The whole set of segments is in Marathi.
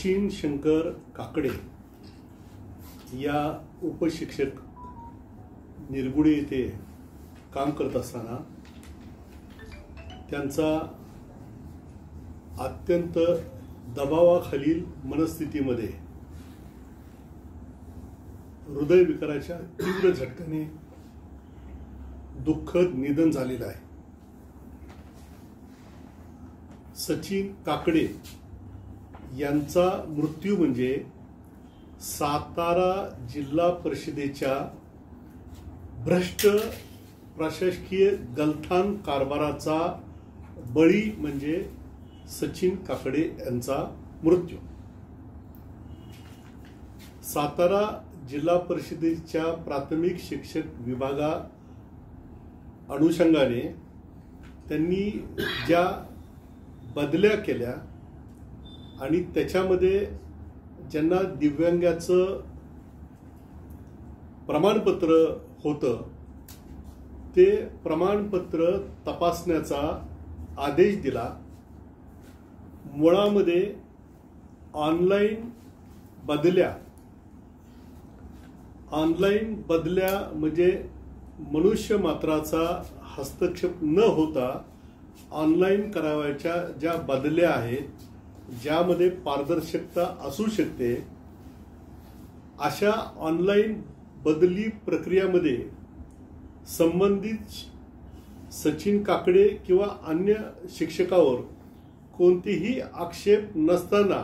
सचिन शंकर काकडे या उपशिक्षक निरगुडे येथे काम करत असताना त्यांचा अत्यंत दबावाखालील मनस्थितीमध्ये हृदयविकाराच्या तीव्र झटक्याने दुःखद निधन झालेलं आहे। सचिन काकडे यांचा मृत्यू म्हणजे सातारा जिल्हा परिषदेच्या भ्रष्ट प्रशासकीय गलथान कारभाराचा बळी म्हणजे सचिन काकडे यांचा मृत्यू। सातारा जिल्हा परिषदेच्या प्राथमिक शिक्षक विभागा अनुषंगाने त्यांनी ज्या बदल्या केल्या आणि त्याच्यामध्ये ज्यांना दिव्यांगाचं प्रमाणपत्र होतं ते प्रमाणपत्र तपासण्याचा आदेश दिला। मुळामध्ये ऑनलाईन बदल्या म्हणजे मनुष्य मात्राचा हस्तक्षेप न होता ऑनलाईन करावयाच्या ज्या बदल्या आहेत ज्यामध्ये पारदर्शकता असू शकते अशा ऑनलाईन बदली प्रक्रियामध्ये संबंधित सचिन काकडे किंवा अन्य शिक्षकावर कोणतेही आक्षेप नसताना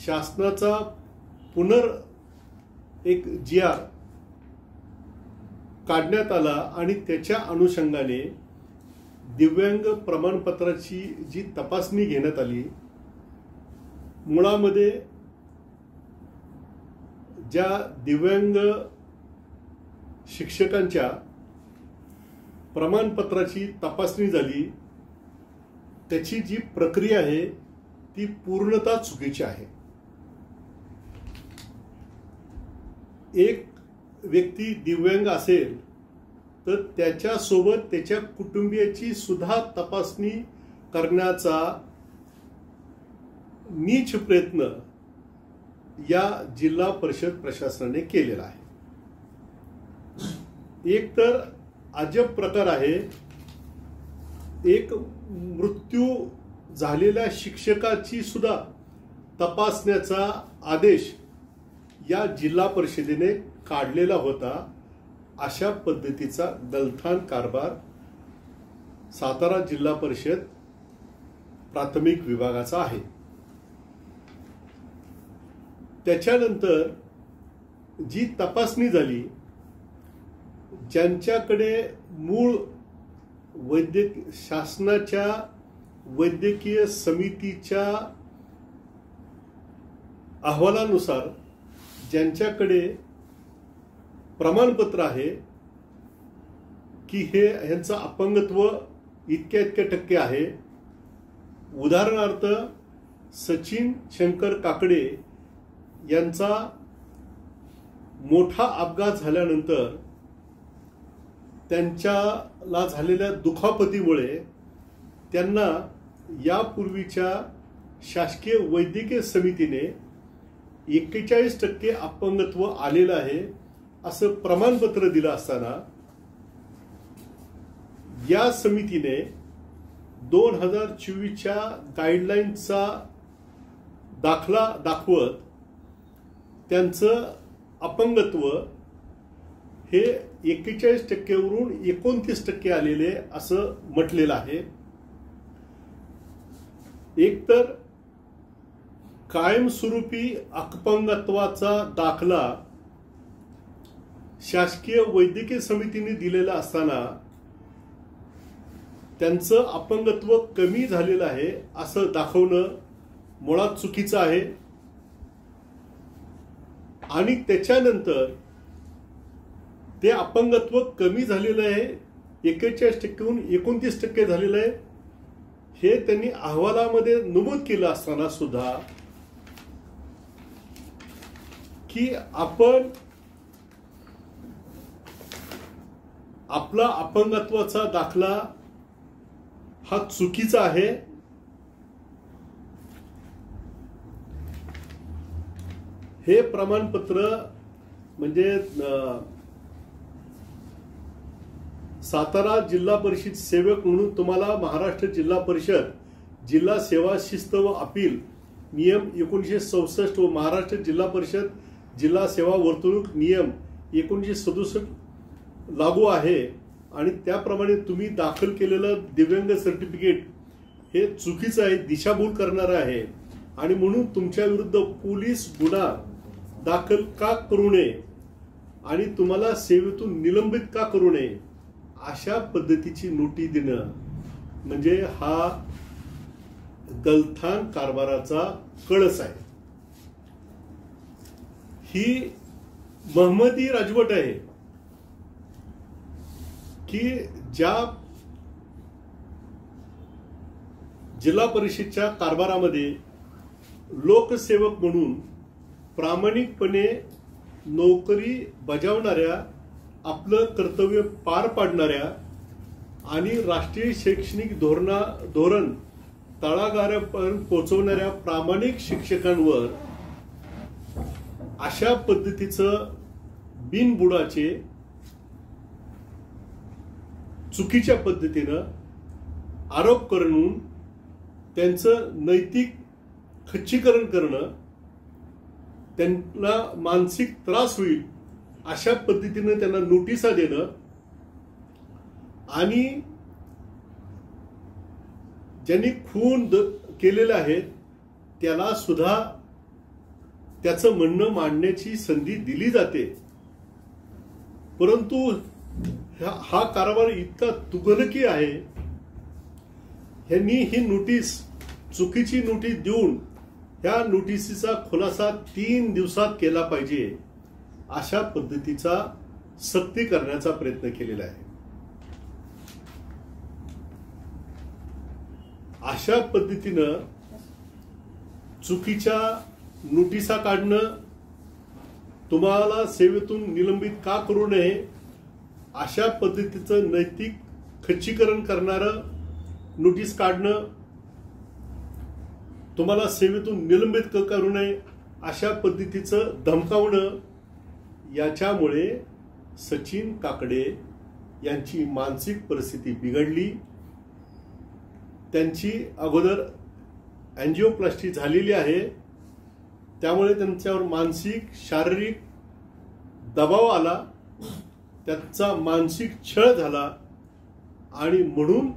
शासनाचा एक GR काढण्यात आला आणि त्याच्या अनुषंगाने दिव्यांग प्रमाणपत्राची जी तपासणी घेण्यात आली मुळामध्ये ज्या दिव्यांग शिक्षकांच्या प्रमाणपत्राची तपासणी झाली त्याची जी प्रक्रिया आहे ती पूर्णतः चुकीची आहे। एक व्यक्ती दिव्यांग असेल तर त्याच्यासोबत त्याच्या कुटुंबियाची सुद्धा तपासणी करण्याचा नीच प्रयत्न या जिल्हा परिषद प्रशासनाने केलेला आहे। एक तर अजब प्रकार आहे, एक मृत्यू झालेल्या शिक्षकाची सुद्धा तपासण्याचा आदेश या जिल्हा परिषदेने काढलेला होता। अशा पद्धतीचा गलथान कारभार सातारा जिल्हा परिषद प्राथमिक विभागाचा आहे। त्याच्यानंतर जी तपासणी झाली ज्यांच्याकडे मूळ शासनाच्या वैद्यकीय समितीच्या अहवालानुसार ज्यांच्याकडे प्रमाणपत्र आहे की यांचं अपंगत्व इतक्या टक्के आहे, उदाहरणार्थ सचिन शंकर काकडे यांचा मोठा अपघात झाल्यानंतर त्यांच्याला झालेल्या दुखापतीमुळे त्यांना यापूर्वीच्या शासकीय वैद्यकीय समितीने 41% अपंगत्व आलेलं आहे असं प्रमाणपत्र दिलं असताना या समितीने 2024च्या गाईडलाईनचा दाखला दाखवत त्यांचं अपंगत्व हे 41% वरून 29% आलेले असं म्हटलेलं आहे। एकतर कायमस्वरूपी अपंगत्वाचा दाखला शासकीय वैद्यकीय समितीने दिलेला असताना त्यांचं अपंगत्व कमी झालेलं आहे असं दाखवणं मुळात चुकीचं आहे। आणि त्याच्यानंतर ते अपंगत्व कमी झालेलं आहे 41% वरून 29% झालेलं आहे हे त्यांनी अहवालामध्ये नमूद केलं असताना सुद्धा की आपण आपला अपंगत्वाचा दाखला हा चुकीचा आहे हे प्रमाणपत्र म्हणजे सातारा जिल्हा परिषद सेवक म्हणून तुम्हाला महाराष्ट्र जिल्हा परिषद जिल्हा सेवा शिस्त व अपील नियम 1967 व महाराष्ट्र जिल्हा परिषद जिल्हा सेवा वर्तणूक नियम 1967 लागू आहे आणि त्याप्रमाणे तुम्ही दाखल केलेलं दिव्यांग सर्टिफिकेट हे चुकीचं आहे, दिशाभूल करणारं आहे आणि म्हणून तुमच्या विरुद्ध पोलीस गुन्हा दाखल का करू नये आणि तुम्हाला सेवेतून निलंबित का करू नये अशा पद्धतीची नोटीस देणं म्हणजे हा गलथान कारभाराचा कळस आहे. ही महमदी राजवट आहे की ज्या जिल्हा परिषदच्या कारभारामध्ये लोकसेवक म्हणून प्रामाणिकपणे नोकरी बजावणाऱ्या, आपलं कर्तव्य पार पाडणाऱ्या आणि राष्ट्रीय शैक्षणिक धोरण तळागाळापर्यंत पोहोचवणाऱ्या प्रामाणिक शिक्षकांवर अशा पद्धतीचं बिनबुडाचे चुकीच्या पद्धतीनं आरोप करून त्यांचं नैतिक खच्चीकरण करणं, त्यांना मानसिक त्रास होईल अशा पद्धतीनं त्यांना नोटिसा देणं आणि ज्यांनी खून केलेले आहेत त्याला सुद्धा त्याचं म्हणणं मांडण्याची संधी दिली जाते. परंतु हा कारभार इतका तुघलकी आहे, ह्यांनी ही नोटीस चुकीची नोटीस देऊन ह्या नोटिसीचा खुलासा 3 दिवसात केला पाहिजे अशा पद्धतीचा सक्ती करण्याचा प्रयत्न केलेला आहे. अशा पद्धतीनं चुकीच्या नोटिसा काढणं, तुम्हाला सेवेतून निलंबित का करू नये अशा पद्धतीचं नैतिक खच्चीकरण करणारं नोटीस काढणं, तुम्हाला सेवेतून निलंबित करू नये अशा पद्धतीचं धमकावणं, याच्यामुळे सचिन काकडे यांची मानसिक परिस्थिती बिघडली. त्यांची अगोदर अँजिओप्लास्टी झालेली आहे, त्यामुळे त्यांच्यावर मानसिक शारीरिक दबाव आला, त्यांचा मानसिक छळ झाला आणि म्हणून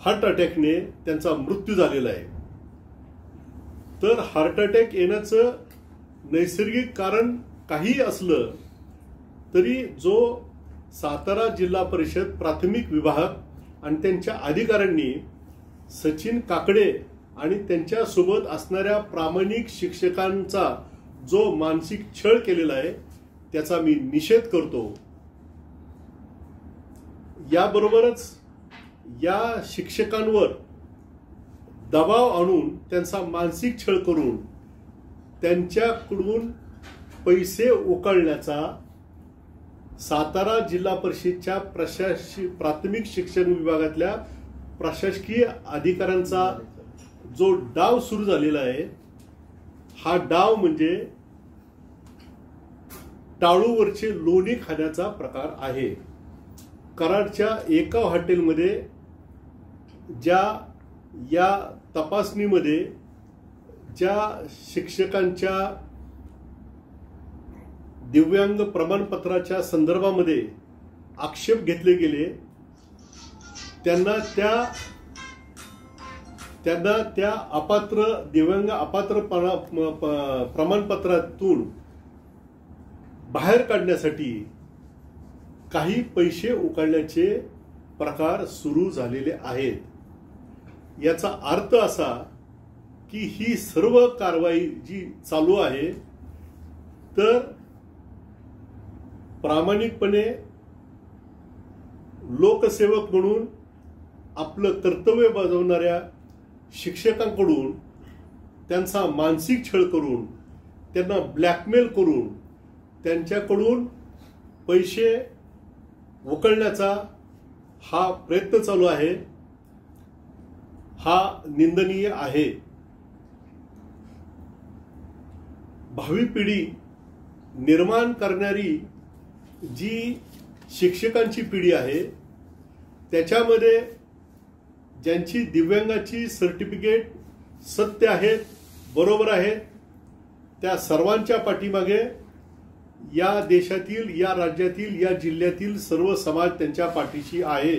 हार्ट अटॅकने त्यांचा मृत्यू झालेला आहे. तर हार्ट अटॅक येण्याचं नैसर्गिक कारण काही असलं तरी जो सातारा जिल्हा परिषद प्राथमिक विभाग आणि त्यांच्या अधिकाऱ्यांनी सचिन काकडे आणि त्यांच्यासोबत असणाऱ्या प्रामाणिक शिक्षकांचा जो मानसिक छळ केलेला आहे त्याचा मी निषेध करतो. याबरोबरच या शिक्षकांवर दबाव आणून त्यांचा मानसिक छळ करून त्यांच्याकडून पैसे उकळण्याचा सातारा जिल्हा परिषदच्या प्राथमिक शिक्षण विभागातल्या प्रशासकीय अधिकाऱ्यांचा जो डाव सुरू झालेला आहे, हा डाव म्हणजे टाळूवरचे लोणी खाण्याचा प्रकार आहे. कराडच्या एका हॉटेलमध्ये या तपासणीमध्ये ज्या शिक्षकांच्या दिव्यांग प्रमाणपत्राच्या संदर्भामध्ये आक्षेप घेतले गेले त्यांना त्या अपात्र दिव्यांग अपात्र प्रमाणपत्रातून बाहेर काढण्यासाठी काही पैसे उकळण्याचे प्रकार सुरू झालेले आहेत. याचा अर्थ असा की ही सर्व कारवाई जी चालू आहे तर प्रामाणिकपणे लोकसेवक म्हणून आपलं कर्तव्य बजावणाऱ्या शिक्षकांकडून त्यांचा मानसिक छळ करून, त्यांना ब्लॅकमेल करून, त्यांच्याकडून पैसे उकळण्याचा हा प्रयत्न चालू आहे. हा निंदनीय आहे. भावी पिढी निर्माण करणारी जी शिक्षकांची पिढी आहे त्याच्यामध्ये ज्यांची दिव्यांगाची सर्टिफिकेट सत्य आहेत, बरोबर आहेत, त्या सर्वांच्या पाठीमागे या देशातील, या राज्यातील, या जिल्ह्यातील सर्व समाज त्यांच्या पाठीशी आहे.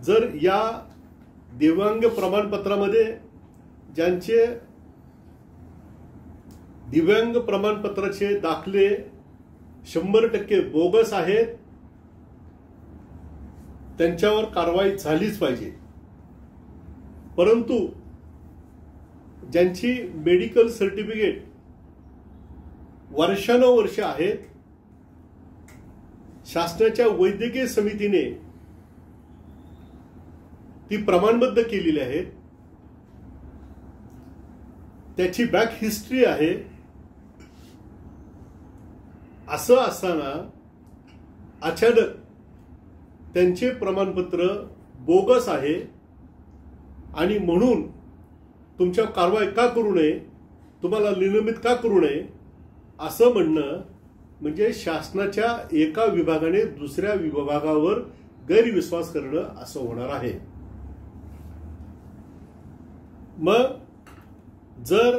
जर या दिव्यांग प्रमाणपत्रामध्ये ज्यांचे दिव्यांग प्रमाणपत्राचे दाखले 100% बोगस आहेत त्यांच्यावर कारवाई झालीच पाहिजे. परंतु ज्यांची मेडिकल सर्टिफिकेट वर्षानुवर्ष आहेत, शासनाच्या वैद्यकीय समितीने ती प्रमाणबद्ध केलेली आहेत, त्याची बॅक हिस्ट्री आहे, असं असताना अचानक त्यांचे प्रमाणपत्र बोगस आहे आणि म्हणून तुमच्यावर कारवाई का करू नये, तुम्हाला निलंबित का करू नये असं म्हणणं म्हणजे शासनाच्या एका विभागाने दुसऱ्या विभागावर गैरविश्वास करणं असं होणार आहे. मग जर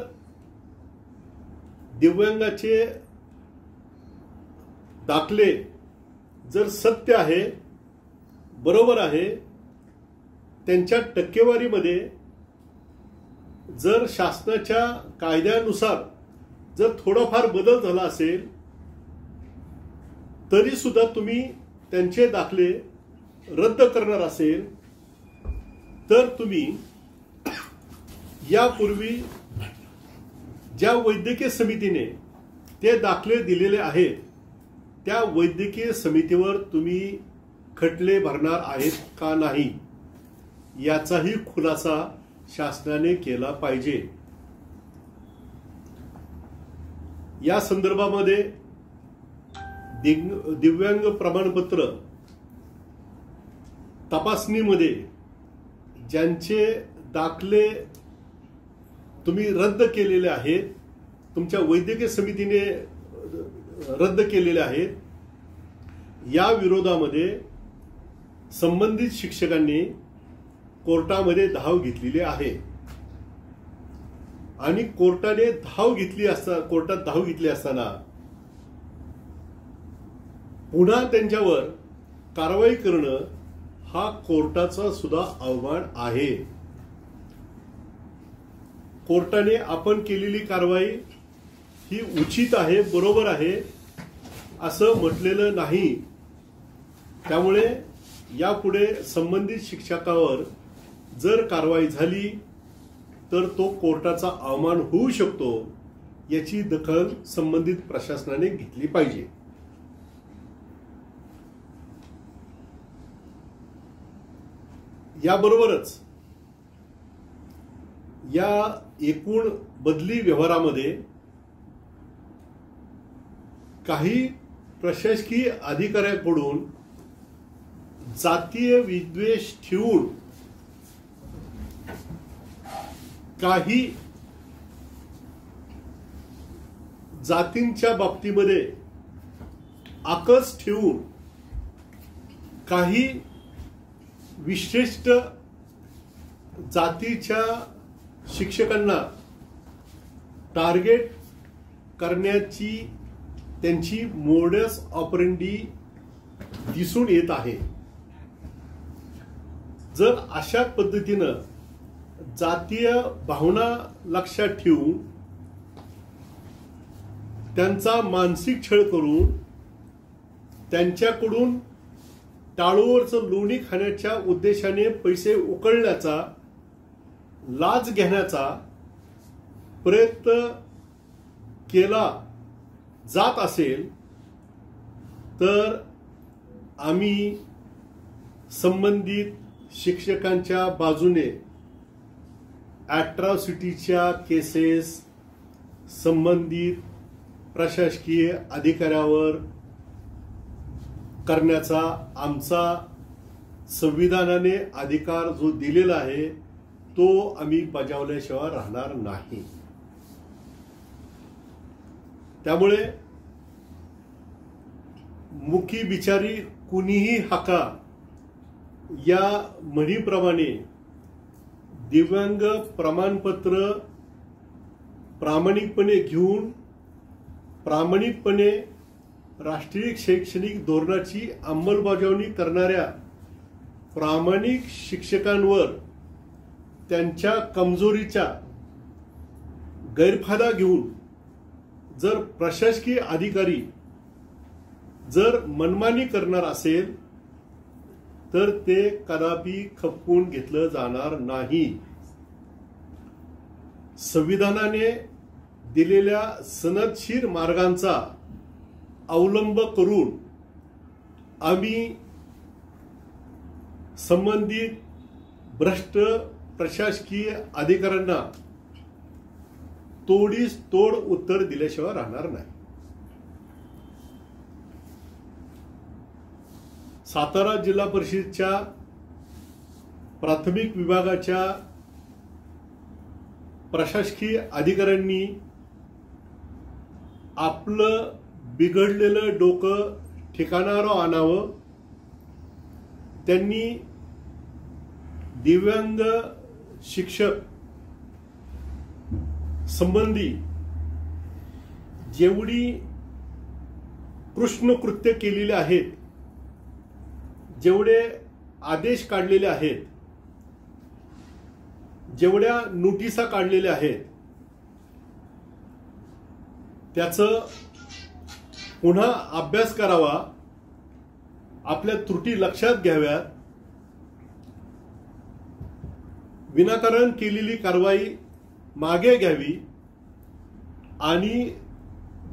दिव्यांगाचे दाखले जर सत्य आहे, बरोबर आहे, त्यांच्या टक्केवारीमध्ये जर शासनाच्या कायद्यानुसार जर थोडाफार बदल झाला असेल तरी सुद्धा तुम्ही त्यांचे दाखले रद्द करणार असेल तर तुम्ही यापूर्वी ज्या वैद्यकीय समितीने ते दाखले दिलेले आहेत त्या वैद्यकीय समितीवर तुम्ही खटले भरणार आहेत का नाही याचाही खुलासा शासनाने केला पाहिजे. या संदर्भामध्ये दिव्यांग प्रमाणपत्र तपासणीमध्ये ज्यांचे दाखले तुम्ही रद्द केलेले आहेत, तुमच्या वैद्यकीय समितीने रद्द केलेले आहेत, या विरोधामध्ये संबंधित शिक्षकांनी कोर्टामध्ये धाव घेतलेली आहे आणि कोर्टात धाव घेतली असताना पुन्हा त्यांच्यावर कारवाई करणं हा कोर्टाचा सुद्धा अवमान आहे. कोर्टाने आपण केलेली कारवाई ही उचित आहे, बरोबर आहे असं म्हटलेलं नाही. त्यामुळे यापुढे संबंधित शिक्षकावर जर कारवाई झाली तर तो कोर्टाचा अवमान होऊ शकतो, याची दखल संबंधित प्रशासनाने घेतली पाहिजे. याबरोबरच या एकूण बदली व्यवहारामध्ये काही प्रशासकीय अधिकाऱ्यांकडून जातीय विद्वेष ठेवून काही जातींच्या बाबतीमध्ये आकस ठेवून काही विशिष्ट जातीच्या शिक्षकांना टार्गेट करण्याची त्यांची मोडस ऑपरेंडी दिसून येत आहे. जर अशा पद्धतीनं जातीय भावना लक्षात ठेवून त्यांचा मानसिक छळ करून त्यांच्याकडून टाळूवरचं लोणी खाण्याच्या उद्देशाने पैसे उकळण्याचा, लाच घेण्याचा प्रयत्न केला जात असेल तर आम्ही संबंधित शिक्षकांच्या बाजूने अॅट्रॉसिटीच्या केसेस संबंधित प्रशासकीय अधिकाऱ्यावर करण्याचा आमचा संविधानाने अधिकार जो दिलेला आहे तो आम्ही बजावल्याशिवाय राहणार नाही. त्यामुळे मुकी बिचारी कुणीही हाका या म्हणीप्रमाणे दिव्यांग प्रमाणपत्र प्रामाणिकपणे घेऊन प्रामाणिकपणे राष्ट्रीय शैक्षणिक धोरणाची अंमलबजावणी करणाऱ्या प्रामाणिक शिक्षकांवर त्यांच्या कमजोरीचा गैरफायदा घेऊन जर प्रशासकीय अधिकारी जर मनमानी करणार असेल तर ते कदापि खपवून घेतलं जाणार नाही। संविधानाने दिलेल्या सनदशीर मार्गांचा अवलंब करून आम्ही संबंधित भ्रष्ट प्रशासकीय अधिकाऱ्यांना तोडीस तोड उत्तर दिल्याशिवाय राहणार नाही। सातारा जिल्हा परिषदेच्या प्राथमिक विभागाच्या प्रशासकीय अधिकाऱ्यांनी आपलं बिघडलेलं डोकं ठिकाणावर आणावं। त्यांनी दिव्यांग शिक्षक संबंधी जेवढी कृष्ण कृत्य केलेले आहेत, जेवढे आदेश काढलेले आहेत, जेवढ्या नोटिसा काढलेल्या आहेत, त्याचं पुन्हा अभ्यास करावा, आपल्या त्रुटी लक्षात घ्याव्यात, विनाकारण केलेली कारवाई मागे घ्यावी आणि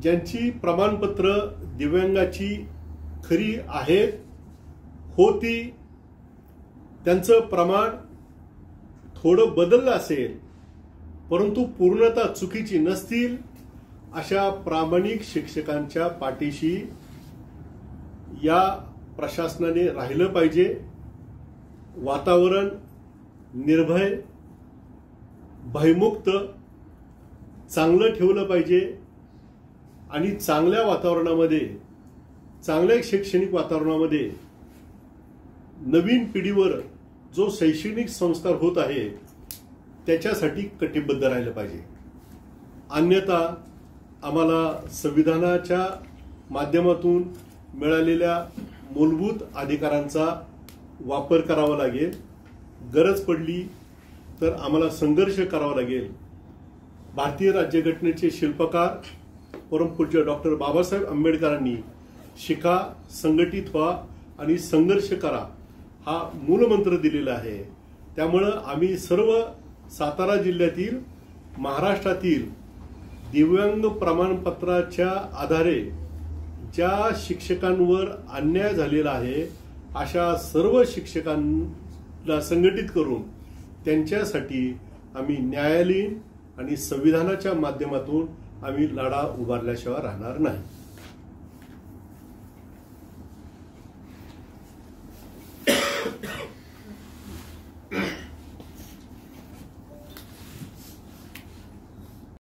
ज्यांची प्रमाणपत्र दिव्यांगाची खरी आहेत होती त्यांचं प्रमाण थोडं बदललं असेल परंतु पूर्णतः चुकीची नसतील अशा प्रामाणिक शिक्षकांच्या पाठीशी या प्रशासनाने राहिलं पाहिजे। वातावरण निर्भय भयमुक्त चांगलं ठेवलं पाहिजे आणि चांगल्या वातावरणामध्ये चांगल्या शैक्षणिक वातावरणामध्ये नवीन पिढीवर जो शैक्षणिक संस्कार होत आहे त्याच्यासाठी कटिबद्ध राहिलं पाहिजे। अन्यथा आम्हाला संविधानाच्या माध्यमातून मिळालेल्या मूलभूत अधिकारांचा वापर करावा लागेल। गरज पडली तर आम्हाला संघर्ष करावा लागेल। भारतीय राज्यघटनेचे शिल्पकार परमपूज्य डॉक्टर बाबासाहेब आंबेडकरांनी शिका, संघटित व्हा आणि संघर्ष करा हा मूलमंत्र दिलेला आहे। त्यामुळे आम्ही सर्व सातारा जिल्ह्यातील महाराष्ट्रातील दिव्यांग प्रमाणपत्राच्या आधारे ज्या शिक्षकांवर अन्याय झालेला आहे अशा सर्व शिक्षकांना संघटित करून त्यांच्यासाठी आम्ही न्यायालयीन आणि संविधानाच्या माध्यमातून आम्ही लढा उभारल्याशिवाय राहणार नाही।